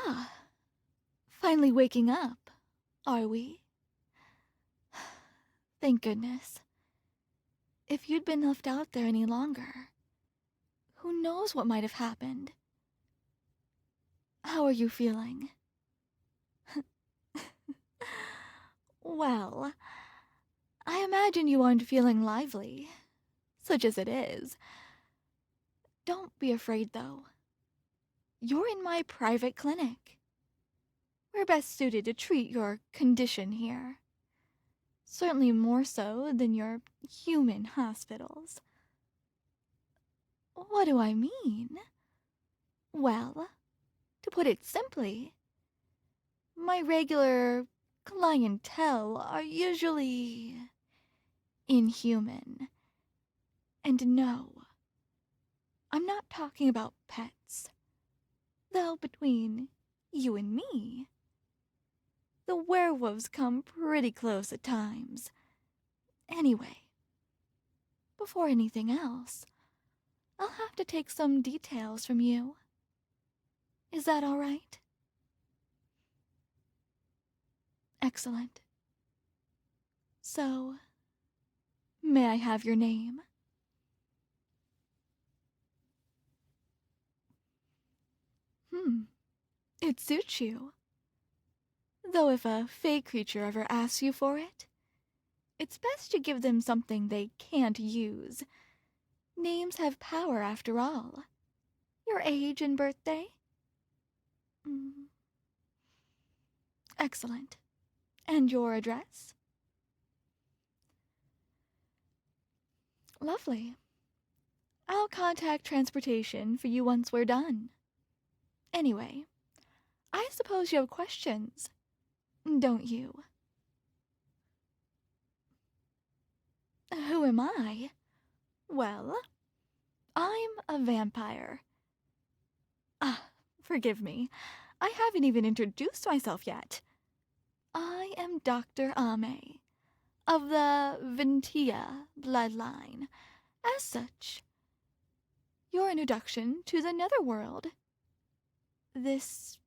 Ah, finally waking up, are we? Thank goodness. If you'd been left out there any longer, who knows what might have happened? How are you feeling? Well, I imagine you aren't feeling lively, such as it is. Don't be afraid, though. You're in my private clinic. We're best suited to treat your condition here. Certainly more so than your human hospitals. What do I mean? Well, to put it simply, my regular clientele are usually inhuman. And no, I'm not talking about pets. Though between you and me, the werewolves come pretty close at times. Anyway, before anything else, I'll have to take some details from you. Is that all right? Excellent. So, may I have your name? It suits you. Though if a fey creature ever asks you for it, it's best you give them something they can't use. Names have power after all. Your age and birthday? Excellent. And your address? Lovely. I'll contact transportation for you once we're done. Anyway, I suppose you have questions, don't you? Who am I? Well, I'm a vampire. Forgive me. I haven't even introduced myself yet. I am Dr. Ame, of the Vitae bloodline. As such, your introduction to the Netherworld. This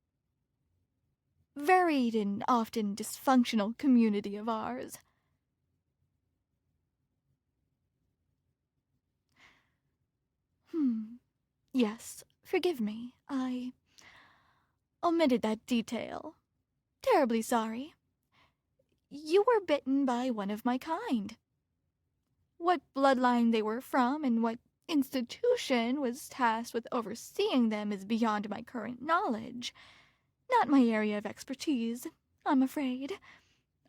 varied and often dysfunctional community of ours. Yes, forgive me. I omitted that detail. Terribly sorry. You were bitten by one of my kind. What bloodline they were from and what institution was tasked with overseeing them is beyond my current knowledge. Not my area of expertise, I'm afraid.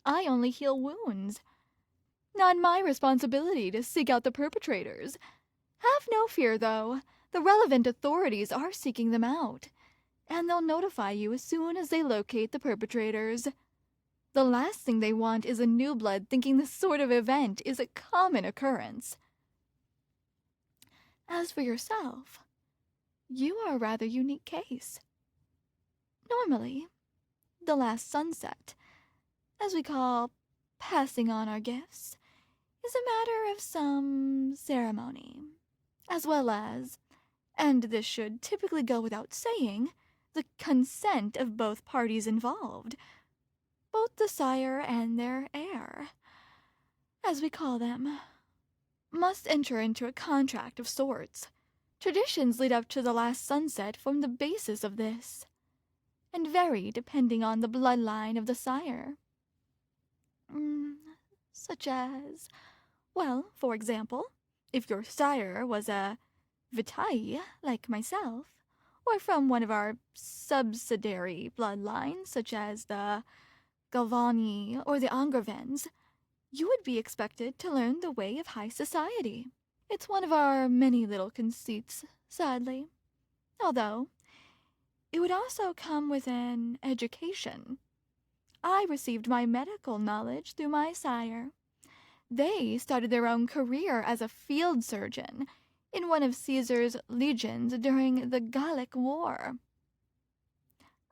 I only heal wounds. Not my responsibility to seek out the perpetrators. Have no fear, though. The relevant authorities are seeking them out, and they'll notify you as soon as they locate the perpetrators. The last thing they want is a new blood thinking this sort of event is a common occurrence. As for yourself, you are a rather unique case. Normally, the last sunset, as we call passing on our gifts, is a matter of some ceremony, as well as, and this should typically go without saying, the consent of both parties involved, both the sire and their heir, as we call them, must enter into a contract of sorts. Traditions lead up to the last sunset form the basis of this, and vary depending on the bloodline of the sire. Such as, well, for example, if your sire was a Vitae, like myself, or from one of our subsidiary bloodlines, such as the Galvani or the Angravens, you would be expected to learn the way of high society. It's one of our many little conceits, sadly. Although, it would also come with an education. I received my medical knowledge through my sire. They started their own career as a field surgeon in one of Caesar's legions during the Gallic War.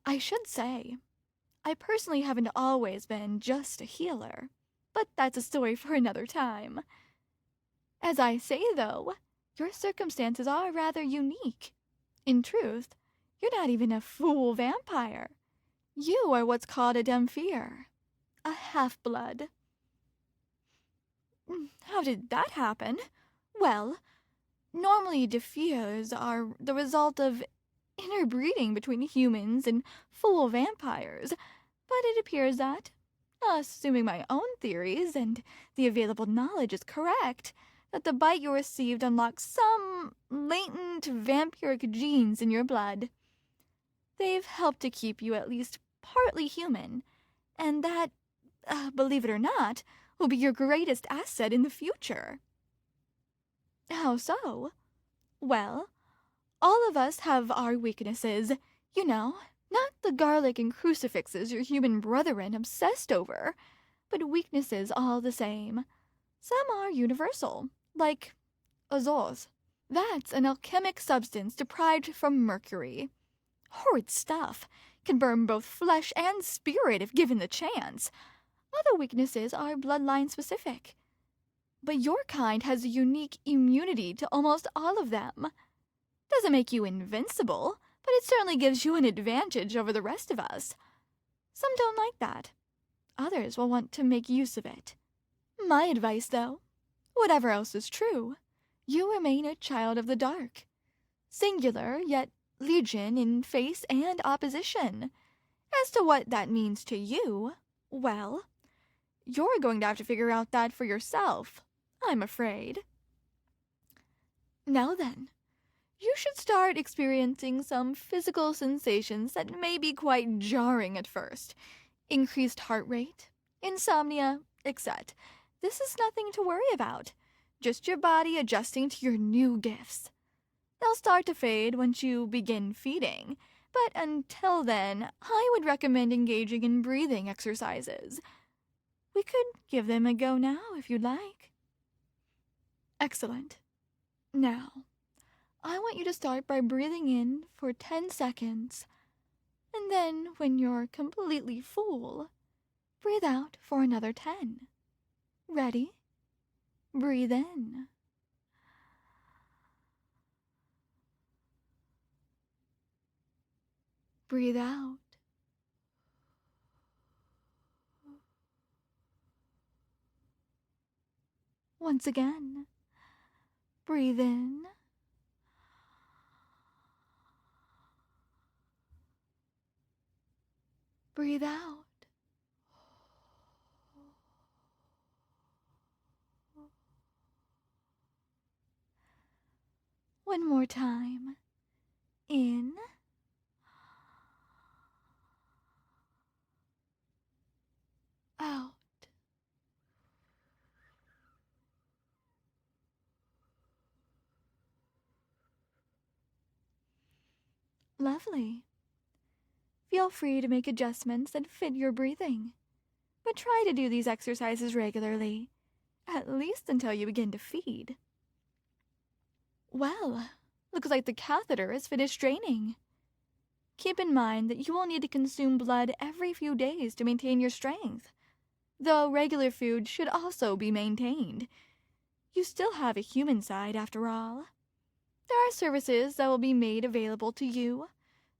I should say, I personally haven't always been just a healer, but that's a story for another time. As I say, though, your circumstances are rather unique. In truth, You're not even a full vampire. You are what's called a Dhampir, a half-blood. How did that happen? Well, normally Dhampirs are the result of interbreeding between humans and full vampires, but it appears that, assuming my own theories and the available knowledge is correct, that the bite you received unlocks some latent vampiric genes in your blood. They've helped to keep you at least partly human, and that, believe it or not, will be your greatest asset in the future. How so? Well, all of us have our weaknesses, you know, not the garlic and crucifixes your human brethren obsessed over, but weaknesses all the same. Some are universal, like azores. That's an alchemic substance deprived from mercury. Horrid stuff. Can burn both flesh and spirit if given the chance. Other weaknesses are bloodline specific. But your kind has a unique immunity to almost all of them. Doesn't make you invincible, but it certainly gives you an advantage over the rest of us. Some don't like that. Others will want to make use of it. My advice, though, whatever else is true, you remain a child of the dark. Singular, yet legion in face and opposition. As to what that means to you, well, you're going to have to figure out that for yourself, I'm afraid. Now then, you should start experiencing some physical sensations that may be quite jarring at first. Increased heart rate, insomnia, etc. This is nothing to worry about. Just your body adjusting to your new gifts. They'll start to fade once you begin feeding, but until then, I would recommend engaging in breathing exercises. We could give them a go now if you'd like. Excellent. Now, I want you to start by breathing in for 10 seconds, and then when you're completely full, breathe out for another 10. Ready? Breathe in. Breathe out. Once again, breathe in. Breathe out. One more time. In. Out. Lovely. Feel free to make adjustments that fit your breathing, but try to do these exercises regularly, at least until you begin to feed. Well, looks like the catheter is finished draining. Keep in mind that you will need to consume blood every few days to maintain your strength, though regular food should also be maintained. You still have a human side, after all. There are services that will be made available to you,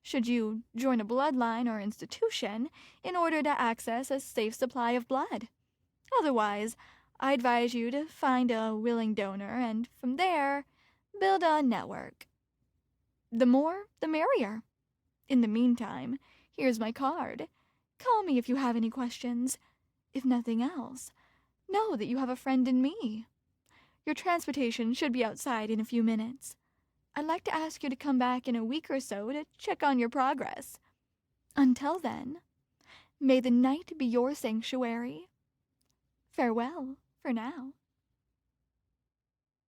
should you join a bloodline or institution, in order to access a safe supply of blood. Otherwise, I advise you to find a willing donor and, from there, build a network. The more, the merrier. In the meantime, here's my card. Call me if you have any questions. If nothing else, know that you have a friend in me. Your transportation should be outside in a few minutes. I'd like to ask you to come back in a week or so to check on your progress. Until then, may the night be your sanctuary. Farewell for now.